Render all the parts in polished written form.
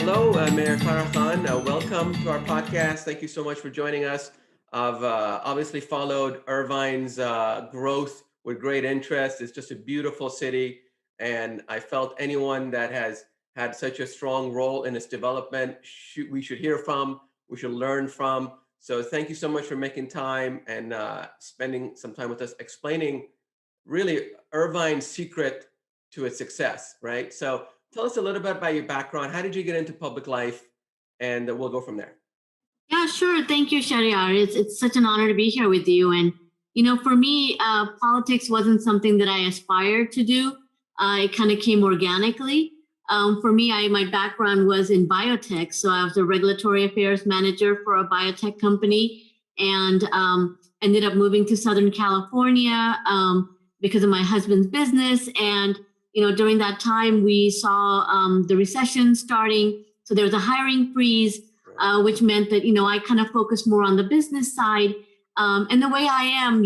Hello, Mayor Farrah N. Welcome to our podcast. Thank you so much for joining us. I've obviously followed Irvine's growth with great interest. It's just a beautiful city, and I felt anyone that has had such a strong role in its development, we should hear from, we should learn from. So thank you so much for making time and spending some time with us explaining really Irvine's secret to its success, right? So tell us a little bit about your background. How did you get into public life? And we'll go from there. Yeah, sure. Thank you, Shariar. It's such an honor to be here with you. And, for me, politics wasn't something that I aspired to do. It kind of came organically. For me, my background was in biotech. So I was a regulatory affairs manager for a biotech company and ended up moving to Southern California because of my husband's business. And, during that time, we saw the recession starting. So there was a hiring freeze, which meant that, I kind of focused more on the business side. And the way I am,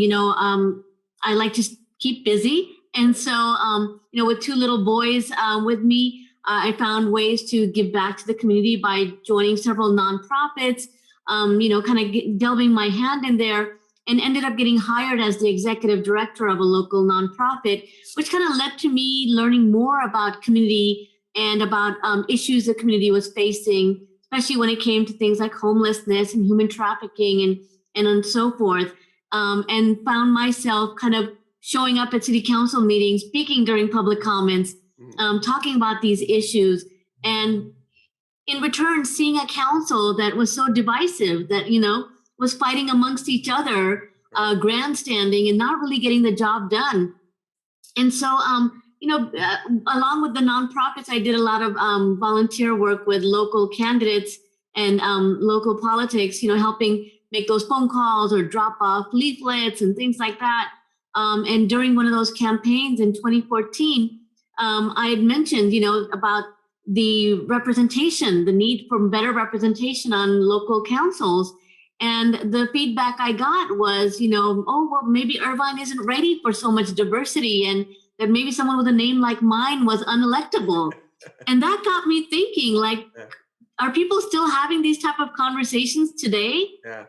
I like to keep busy. And so, with two little boys with me, I found ways to give back to the community by joining several nonprofits, kind of delving my hand in there, and ended up getting hired as the executive director of a local nonprofit, which kind of led to me learning more about community and about issues the community was facing, especially when it came to things like homelessness and human trafficking and so forth, and found myself kind of showing up at city council meetings, speaking during public comments, talking about these issues, and in return, seeing a council that was so divisive that, was fighting amongst each other, grandstanding and not really getting the job done. And so, along with the nonprofits, I did a lot of volunteer work with local candidates and local politics, helping make those phone calls or drop off leaflets and things like that. And during one of those campaigns in 2014, I had mentioned, about the representation, the need for better representation on local councils. And the feedback I got was, oh, well, maybe Irvine isn't ready for so much diversity, and that maybe someone with a name like mine was unelectable. And that got me thinking, are people still having these type of conversations today? Yeah.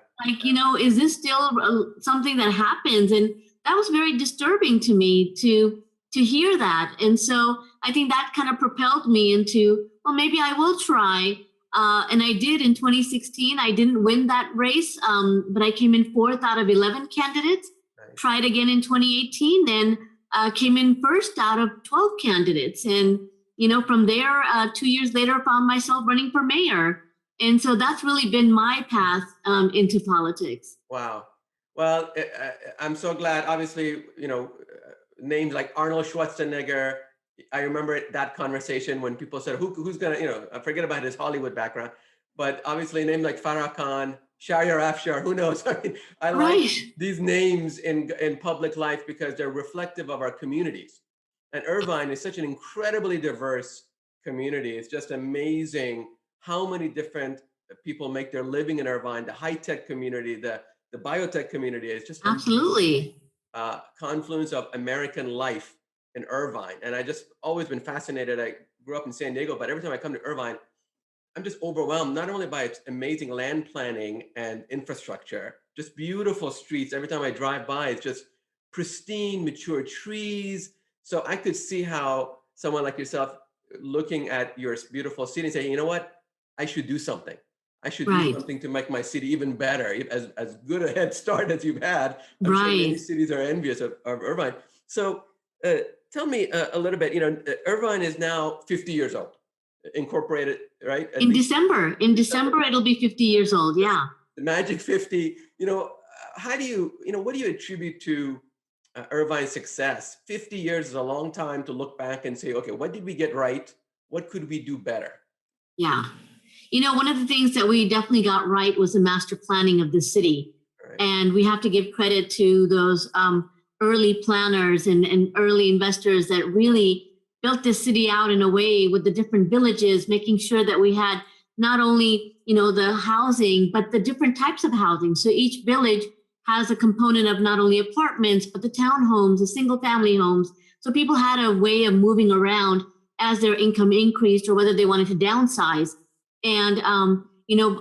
Is this still something that happens? And that was very disturbing to me to hear that. And so I think that kind of propelled me into, well, maybe I will try. And I did in 2016. I didn't win that race, but I came in 4th out of 11 candidates. Nice. Tried again in 2018 and came in 1st out of 12 candidates. And, from there, 2 years later, found myself running for mayor. And so that's really been my path into politics. Wow. Well, I'm so glad. Obviously, names like Arnold Schwarzenegger. I remember that conversation when people said, who's going to, forget about his Hollywood background, but obviously a name like Farrah Khan, Shahriar Afshar, who knows? I like these names in public life because they're reflective of our communities. And Irvine is such an incredibly diverse community. It's just amazing how many different people make their living in Irvine, the high-tech community, the biotech community. It's just absolutely confluence of American life in Irvine. And I just always been fascinated. I grew up in San Diego, but every time I come to Irvine, I'm just overwhelmed, not only by its amazing land planning and infrastructure, just beautiful streets. Every time I drive by, it's just pristine, mature trees. So I could see how someone like yourself looking at your beautiful city and saying, you know what, I should do something. I should do something to make my city even better, as good a head start as you've had. I'm sure many cities are envious of Irvine. So tell me a little bit, Irvine is now 50 years old, incorporated, right? In December, it'll be 50 years old. Yeah. The magic 50, how do you, what do you attribute to Irvine's success? 50 years is a long time to look back and say, okay, what did we get right? What could we do better? Yeah. One of the things that we definitely got right was the master planning of the city. Right. And we have to give credit to those early planners and early investors that really built this city out in a way with the different villages, making sure that we had not only, the housing, but the different types of housing. So each village has a component of not only apartments, but the townhomes, the single family homes. So people had a way of moving around as their income increased or whether they wanted to downsize. And,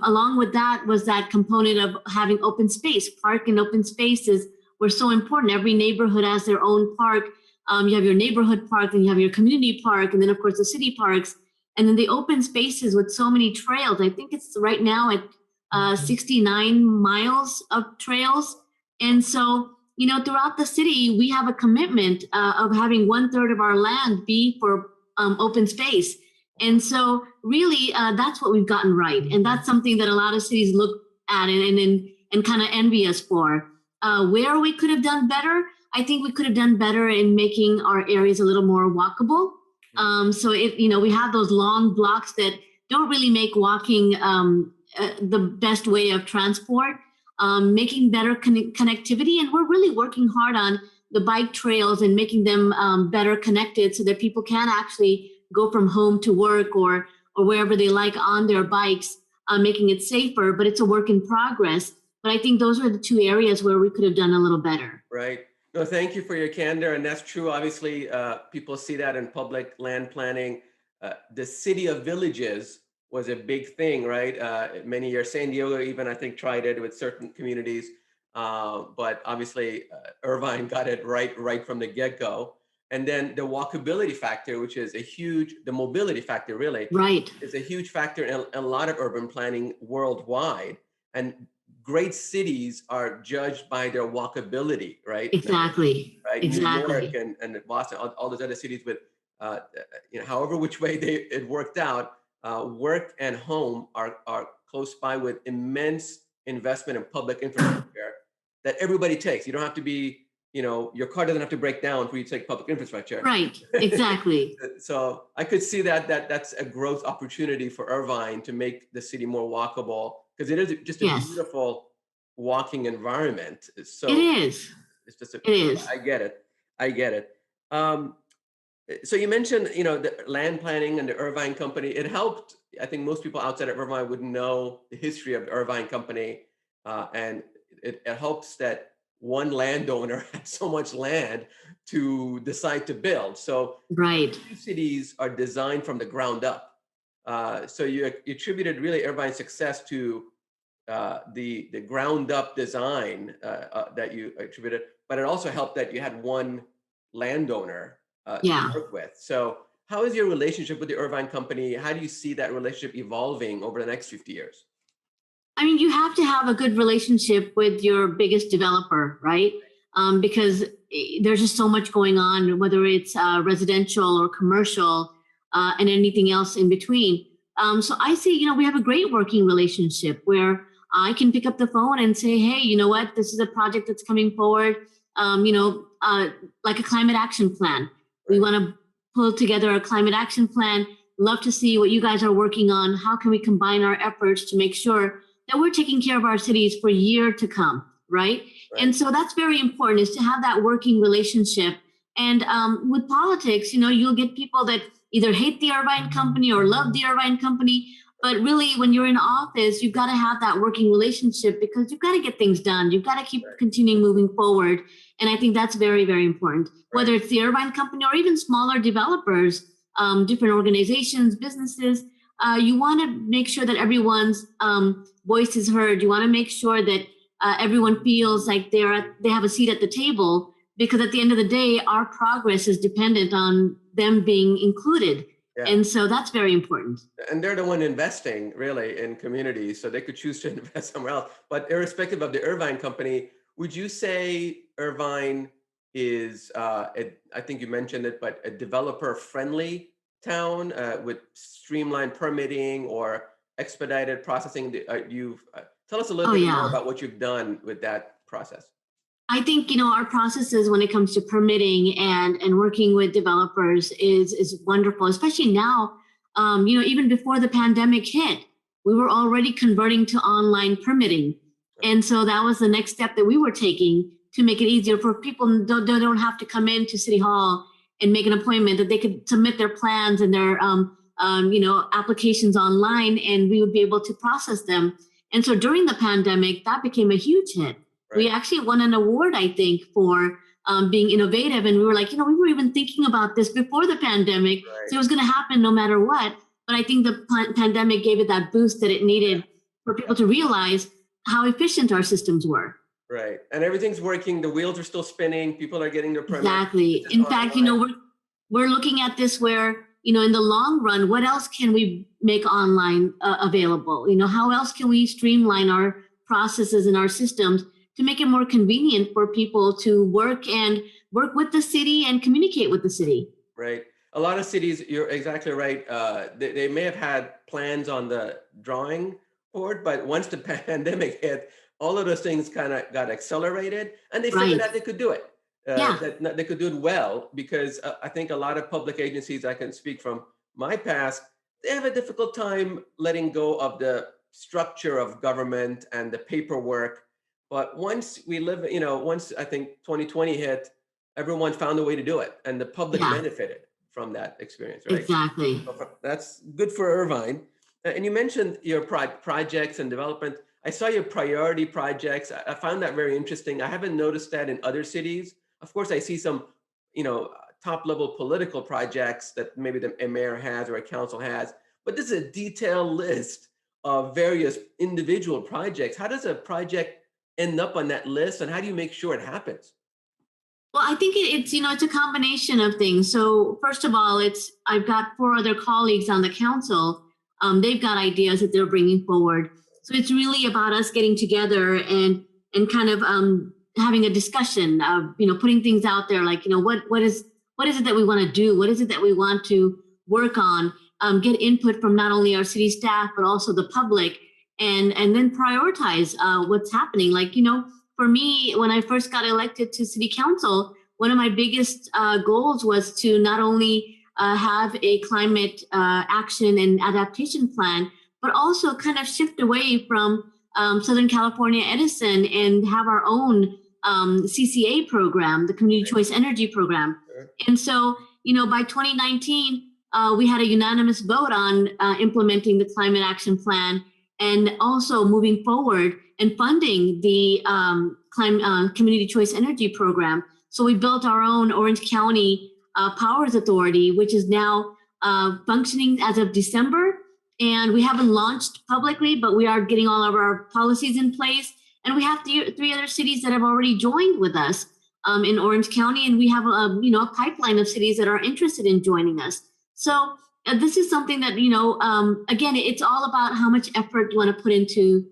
along with that was that component of having open space. Park and open spaces were so important. Every neighborhood has their own park. You have your neighborhood park, and you have your community park, and then of course the city parks, and then the open spaces with so many trails. I think it's right now at 69 miles of trails. And so, throughout the city, we have a commitment of having 1/3 of our land be for open space. And so really, that's what we've gotten right. And that's something that a lot of cities look at and kind of envy us for. Where we could have done better, I think we could have done better in making our areas a little more walkable. So we have those long blocks that don't really make walking the best way of transport, making better connectivity. And we're really working hard on the bike trails and making them better connected so that people can actually go from home to work or wherever they like on their bikes, making it safer, but it's a work in progress. But I think those are the two areas where we could have done a little better. Right. No, thank you for your candor. And that's true. Obviously, people see that in public land planning. The city of villages was a big thing, right? Many years, San Diego even, I think, tried it with certain communities. But obviously, Irvine got it right from the get-go. And then the walkability factor, which is the mobility factor really, right, is a huge factor in a lot of urban planning worldwide. And great cities are judged by their walkability, right? Exactly. Right. Exactly. New York and Boston, all those other cities with, however which way it worked out, work and home are close by with immense investment in public infrastructure that everybody takes. You don't have to be, your car doesn't have to break down for you to take public infrastructure. Right. Exactly. So I could see that's a growth opportunity for Irvine to make the city more walkable, because it is just a beautiful walking environment. So it is. It's just it is. I get it. So you mentioned, the land planning and the Irvine Company. It helped. I think most people outside of Irvine wouldn't know the history of the Irvine Company, and it helps that one landowner had so much land to decide to build. So right, cities are designed from the ground up. So you attributed really Irvine's success to the ground up design that you attributed, but it also helped that you had one landowner to work with. So how is your relationship with the Irvine Company? How do you see that relationship evolving over the next 50 years? I mean, you have to have a good relationship with your biggest developer, right? Because there's just so much going on, whether it's residential or commercial and anything else in between. So I see, we have a great working relationship where I can pick up the phone and say, hey, you know what, this is a project that's coming forward, like a climate action plan. We want to pull together a climate action plan. Love to see what you guys are working on. How can we combine our efforts to make sure that we're taking care of our cities for years to come, right? And so that's very important, is to have that working relationship. And with politics, you'll get people that either hate the Irvine Company or love the Irvine Company. But really, when you're in office, you've got to have that working relationship, because you've got to get things done. You've got to keep continuing moving forward. And I think that's very, very important. Whether it's the Irvine Company or even smaller developers, different organizations, businesses, you want to make sure that everyone's voice is heard. You want to make sure that everyone feels like they have a seat at the table, because at the end of the day, our progress is dependent on them being included. Yeah. And so that's very important. And they're the one investing really in communities, so they could choose to invest somewhere else. But irrespective of the Irvine Company, would you say Irvine is, I think you mentioned it, but a developer-friendly town with streamlined permitting or expedited processing? Tell us a little bit more about what you've done with that process. I think, our processes when it comes to permitting and working with developers is wonderful, especially now. Even before the pandemic hit, we were already converting to online permitting. And so that was the next step that we were taking to make it easier for people who don't have to come into City Hall and make an appointment, that they could submit their plans and their applications online, and we would be able to process them. And so during the pandemic, that became a huge hit. We actually won an award, I think, for being innovative. And we were like, we were even thinking about this before the pandemic. So it was going to happen no matter what. But I think the pandemic gave it that boost that it needed for people to realize how efficient our systems were. Right. And everything's working. The wheels are still spinning. People are getting their permits. Exactly. In fact, we're looking at this where, in the long run, what else can we make online available? How else can we streamline our processes and our systems to make it more convenient for people to work with the city and communicate with the city? Right. A lot of cities, you're exactly right. They may have had plans on the drawing board, but once the pandemic hit, all of those things kind of got accelerated, and they figured out they could do it. That they could do it well, because I think a lot of public agencies, I can speak from my past, they have a difficult time letting go of the structure of government and the paperwork. But once once I think 2020 hit, everyone found a way to do it, and the public benefited from that experience, right? Exactly. So that's good for Irvine. And you mentioned your projects and development. I saw your priority projects. I found that very interesting. I haven't noticed that in other cities. Of course, I see some, top level political projects that maybe a mayor has or a council has, but this is a detailed list of various individual projects. How does a project end up on that list, and how do you make sure it happens? Well, I think it's a combination of things. So first of all, I've got 4 other colleagues on the council. They've got ideas that they're bringing forward. So it's really about us getting together and kind of having a discussion of, putting things out there, like, what is it that we want to do? What is it that we want to work on? Get input from not only our city staff, but also the public, and then prioritize what's happening. Like, for me, when I first got elected to city council, one of my biggest goals was to not only have a climate action and adaptation plan, but also kind of shift away from Southern California Edison and have our own CCA program, the Community Choice Energy Program. And so, by 2019, we had a unanimous vote on implementing the climate action plan, and also moving forward and funding the Community Choice Energy Program. So we built our own Orange County Powers Authority, which is now functioning as of December. And we haven't launched publicly, but we are getting all of our policies in place. And we have 3 other cities that have already joined with us in Orange County, and we have a pipeline of cities that are interested in joining us. So this is something that again, it's all about how much effort you want to put into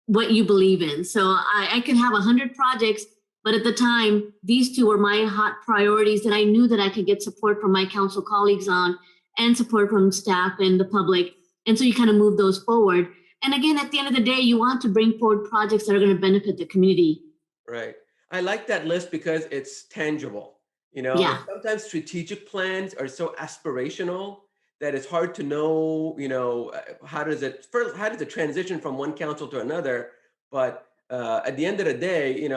what you believe in. So I could have 100 projects, but at the time, these 2 were my hot priorities that I knew that I could get support from my council colleagues on, and support from staff and the public. And so you kind of move those forward. And again, at the end of the day, you want to bring forward projects that are going to benefit the community. Right. I like that list because it's tangible. Sometimes strategic plans are so aspirational that it's hard to know, how does it transition from one council to another? But at the end of the day,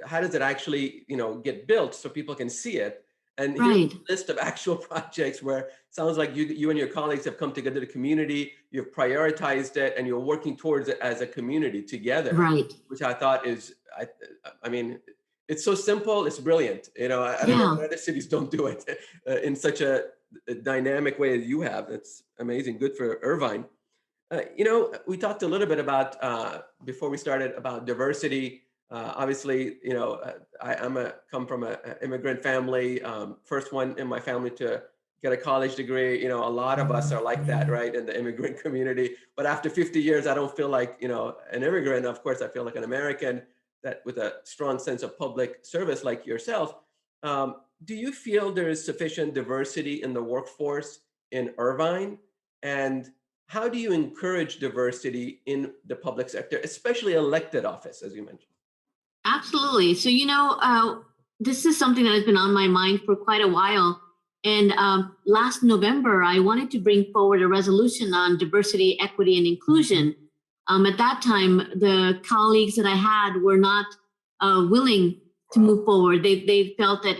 how does it actually, get built so people can see it? And here's a list of actual projects where it sounds like you and your colleagues have come together, the community, you've prioritized it, and you're working towards it as a community together. Right. Which I thought is, I mean, it's so simple, it's brilliant. I don't know why other cities don't do it in such a dynamic way as you have. It's amazing. Good for Irvine. We talked a little bit about, before we started, about diversity. Obviously, I come from an immigrant family, first one in my family to get a college degree. A lot of us are like that, right, in the immigrant community. But after 50 years, I don't feel like, an immigrant. Of course, I feel like an American, that with a strong sense of public service like yourself. Do you feel there is sufficient diversity in the workforce in Irvine? And how do you encourage diversity in the public sector, especially elected office, as you mentioned? Absolutely. So, this is something that has been on my mind for quite a while. And last November, I wanted to bring forward a resolution on diversity, equity, and inclusion. At that time, the colleagues that I had were not willing to move forward. They felt that,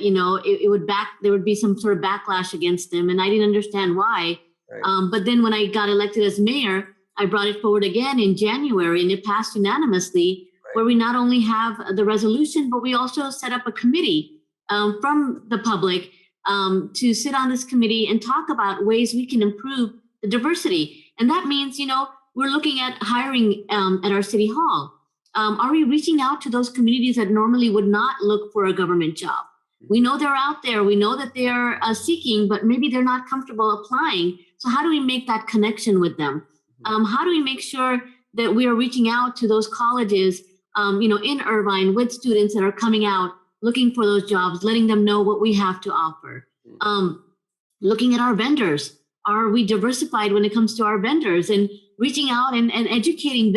there would be some sort of backlash against them. And I didn't understand why. Right. But then when I got elected as mayor, I brought it forward again in January, and it passed unanimously. Where we not only have the resolution, but we also set up a committee from the public to sit on this committee and talk about ways we can improve the diversity. And that means, we're looking at hiring at our city hall. Are we reaching out to those communities that normally would not look for a government job? We know they're out there. We know that they're seeking, but maybe they're not comfortable applying. So how do we make that connection with them? How do we make sure that we are reaching out to those colleges, in Irvine with students that are coming out looking for those jobs, letting them know what we have to offer? Looking at our vendors. Are we diversified when it comes to our vendors, and reaching out and educating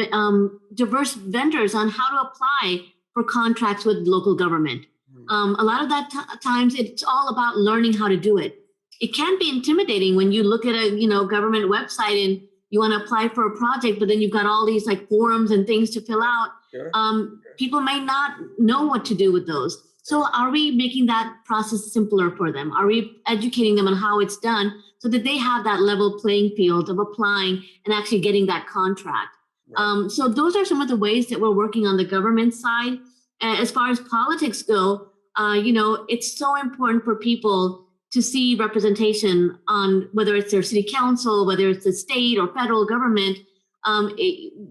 diverse vendors on how to apply for contracts with local government? A lot of that times it's all about learning how to do it. It can be intimidating when you look at a government website and you want to apply for a project, but then you've got all these like forms and things to fill out. Sure. People might not know what to do with those. So are we making that process simpler for them? Are we educating them on how it's done so that they have that level playing field of applying and actually getting that contract? Right. So those are some of the ways that we're working on the government side. As far as politics go, it's so important for people to see representation on whether it's their city council, whether it's the state or federal government.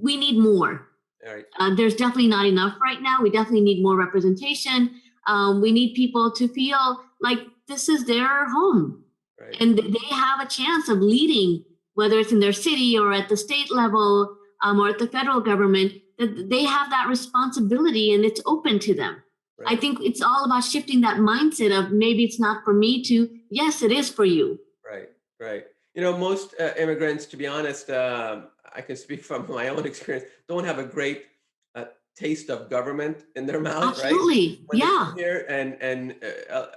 We need more. Right. There's definitely not enough right now. We definitely need more representation. We need people to feel like this is their home. Right. And they have a chance of leading, whether it's in their city or at the state level or at the federal government, that they have that responsibility and it's open to them. Right. I think it's all about shifting that mindset of maybe it's not for me to, yes, it is for you. Right. Most immigrants, to be honest, I can speak from my own experience, don't have a great taste of government in their mouth. Absolutely. Right? When yeah. they come here and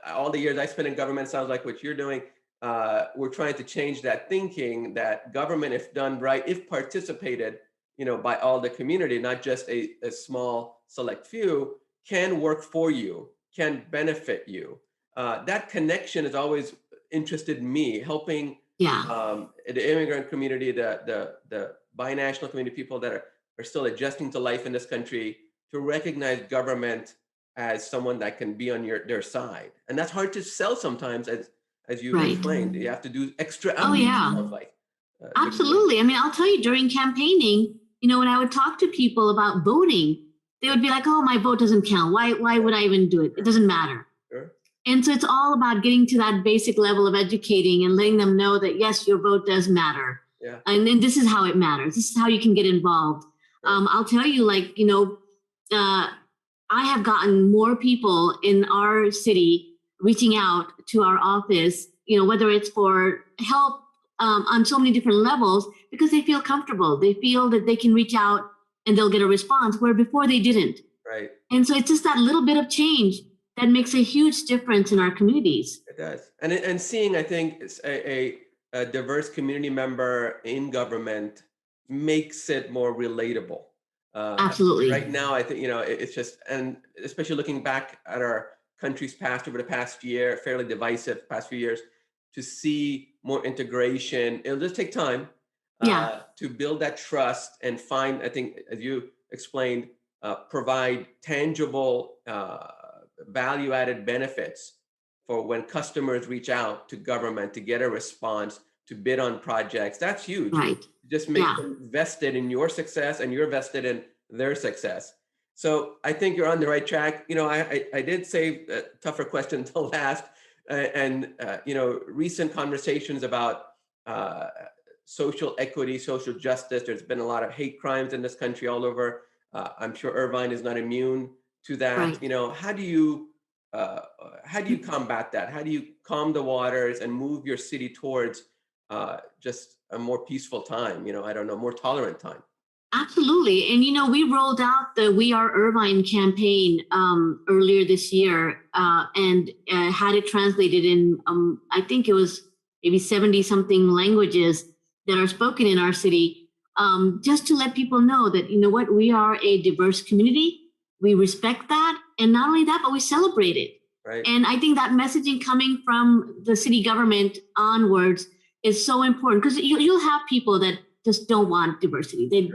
all the years I spent in government sounds like what you're doing. We're trying to change that thinking that government, if done right, if participated, by all the community, not just a small select few, can work for you, can benefit you. That connection has always interested me, helping the immigrant community, the binational community, people that are still adjusting to life in this country, to recognize government as someone that can be on their side. And that's hard to sell sometimes, as you explained. You have to do extra outreach. Absolutely. I mean, I'll tell you, during campaigning, when I would talk to people about voting, they would be like, oh, my vote doesn't count. Why would I even do it? It doesn't matter. Sure. And so it's all about getting to that basic level of educating and letting them know that, yes, your vote does matter. Yeah. And then this is how it matters. This is how you can get involved. Right. I'll tell you, I have gotten more people in our city reaching out to our office, whether it's for help on so many different levels, because they feel comfortable. They feel that they can reach out and they'll get a response where before they didn't. Right. And so it's just that little bit of change that makes a huge difference in our communities. It does. And seeing, I think, a diverse community member in government makes it more relatable. Absolutely. Right now, I think, it's just, and especially looking back at our country's past over the past year, fairly divisive past few years, to see more integration. It'll just take time to build that trust and find, I think, as you explained, provide tangible value-added benefits for when customers reach out to government to get a response, to bid on projects. That's huge. Right. Just make them vested in your success and you're vested in their success. So I think you're on the right track. I did save a tougher question until last. Recent conversations about social equity, social justice. There's been a lot of hate crimes in this country all over. I'm sure Irvine is not immune to that. Right. How do you combat that? How do you calm the waters and move your city towards just a more peaceful time? More tolerant time. Absolutely. And, we rolled out the We Are Irvine campaign earlier this year and had it translated in, I think it was maybe 70 something languages that are spoken in our city, just to let people know that, we are a diverse community. We respect that. And not only that, but we celebrate it. Right. And I think that messaging coming from the city government onwards is so important, because you'll have people that just don't want diversity. They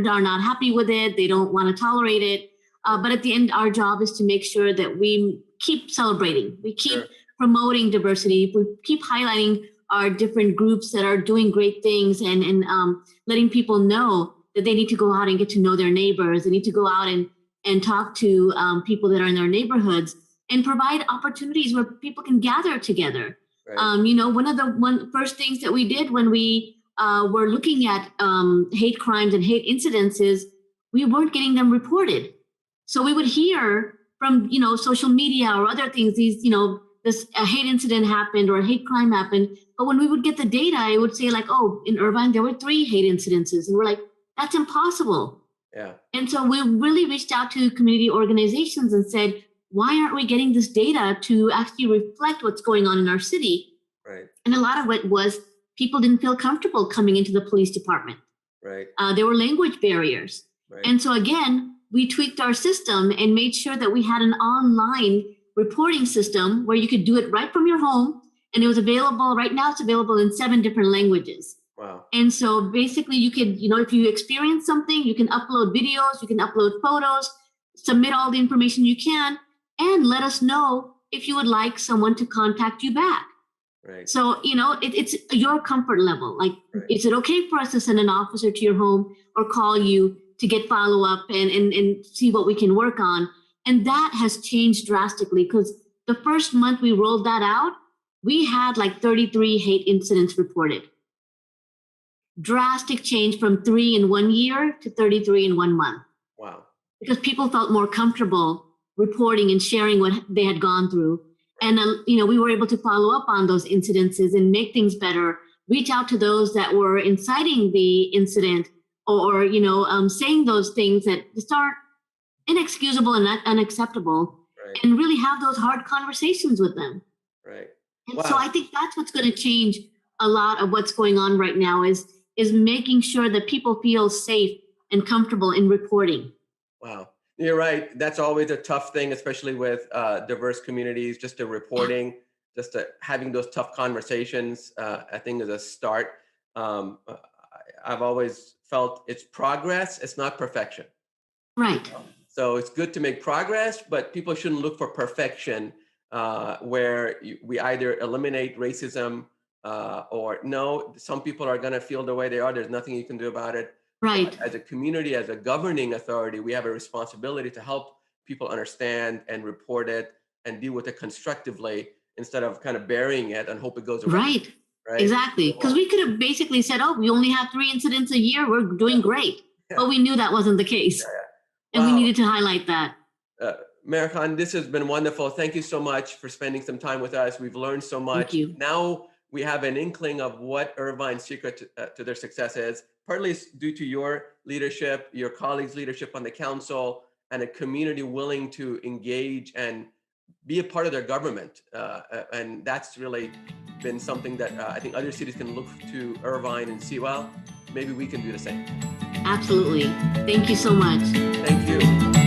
are not happy with it. They don't want to tolerate it. But at the end, our job is to make sure that we keep celebrating. We keep promoting diversity. We keep highlighting are different groups that are doing great things and letting people know that they need to go out and get to know their neighbors. They need to go out and talk to people that are in their neighborhoods and provide opportunities where people can gather together. Right. One of the first things that we did when we were looking at hate crimes and hate incidents is we weren't getting them reported. So we would hear from, social media or other things, this hate incident happened or a hate crime happened. But when we would get the data, it would say like, oh, in Irvine, there were 3 hate incidences. And we're like, that's impossible. Yeah. And so we really reached out to community organizations and said, why aren't we getting this data to actually reflect what's going on in our city? Right. And a lot of it was people didn't feel comfortable coming into the police department. Right. There were language barriers. Right. And so again, we tweaked our system and made sure that we had an online reporting system where you could do it right from your home. And it was available, right now it's available in 7 different languages. Wow. And so basically you could, if you experience something, you can upload videos, you can upload photos, submit all the information you can, and let us know if you would like someone to contact you back. Right. So, it's your comfort level. Like, Right. Is it okay for us to send an officer to your home or call you to get follow-up and see what we can work on? And that has changed drastically because the first month we rolled that out, we had like 33 hate incidents reported. Drastic change from 3 in 1 year to 33 in 1 month. Wow. Because people felt more comfortable reporting and sharing what they had gone through. And, we were able to follow up on those incidences and make things better, reach out to those that were inciting the incident or saying those things that just are inexcusable and unacceptable, Right. and really have those hard conversations with them. Right. And Wow. so I think that's what's going to change a lot of what's going on right now is making sure that people feel safe and comfortable in reporting. Wow. You're right. That's always a tough thing, especially with diverse communities, just the reporting, just having those tough conversations, I think is a start. I've always felt it's progress. It's not perfection. Right. So it's good to make progress, but people shouldn't look for perfection where we either eliminate racism or no, some people are going to feel the way they are. There's nothing you can do about it. Right. But as a community, as a governing authority, we have a responsibility to help people understand and report it and deal with it constructively instead of kind of burying it and hope it goes away. Right. Right. Exactly. Because we could have basically said, oh, we only have 3 incidents a year. We're doing great. Yeah. But we knew that wasn't the case. Yeah. And we needed to highlight that. Mayor Khan, this has been wonderful. Thank you so much for spending some time with us. We've learned so much. Thank you. Now we have an inkling of what Irvine's secret to their success is. Partly it's due to your leadership, your colleagues' leadership on the council, and a community willing to engage and be a part of their government. And that's really been something that I think other cities can look to Irvine and see, well, maybe we can do the same. Absolutely. Thank you so much. Thank you.